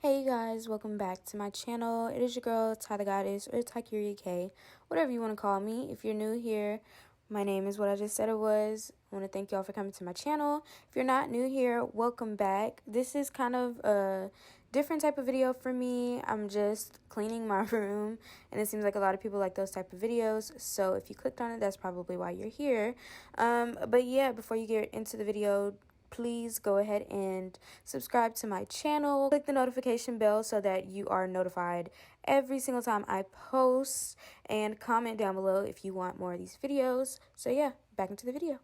Hey guys, welcome back to my channel. It is your girl, Ty the Goddess, or Takiri K, whatever you want to call me. If you're new here, my name is what I just said it was. I want to thank y'all for coming to my channel. If you're not new here, welcome back. This is kind of a different type of video for me. I'm just cleaning my room, and it seems like a lot of people like those type of videos. So if you clicked on it, that's probably why you're here. But yeah, before you get into the video, please go ahead and subscribe to my channel. Click the notification bell so that you are notified every single time I post, and comment down below if you want more of these videos. So yeah, back into the video.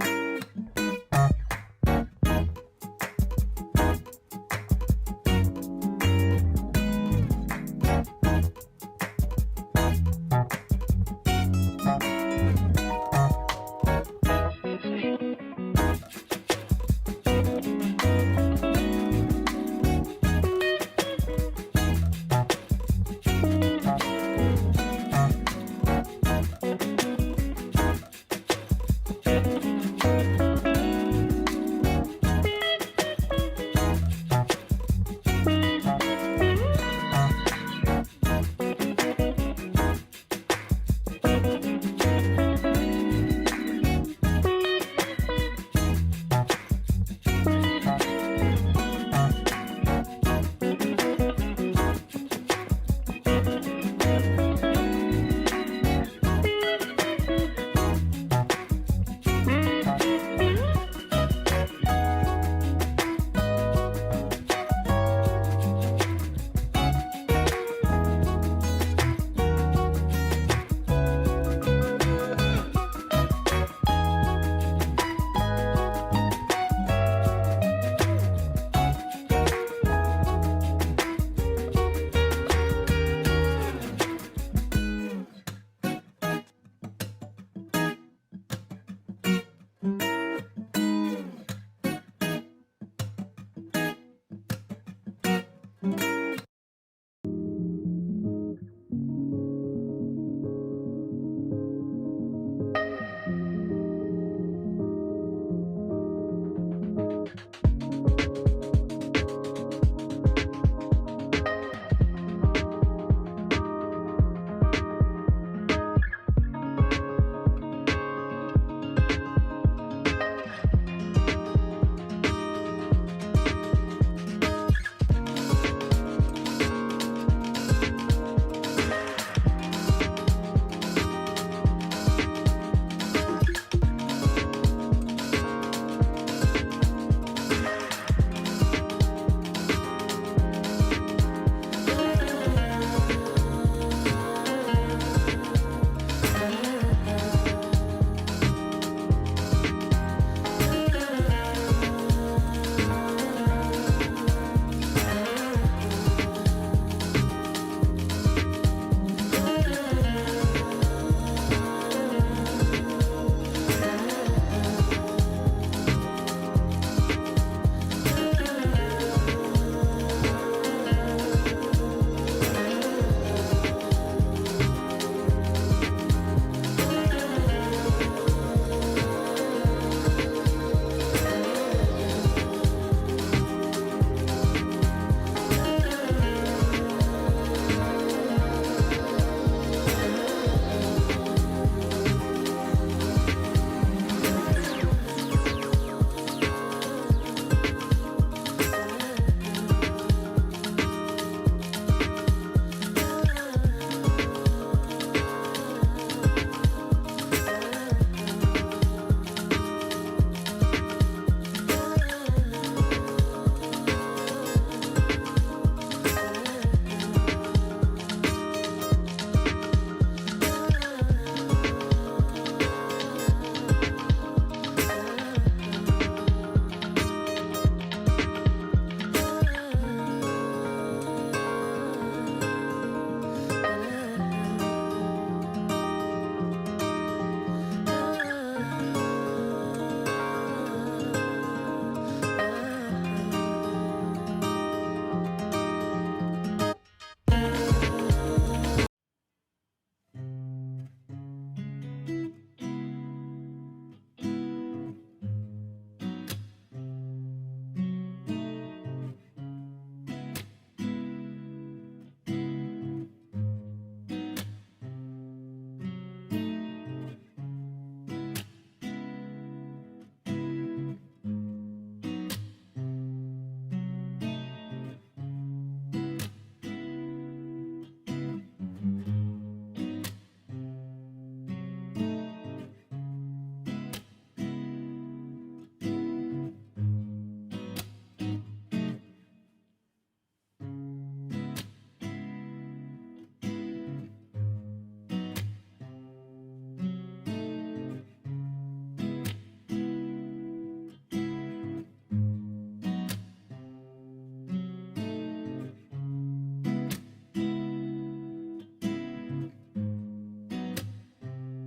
you.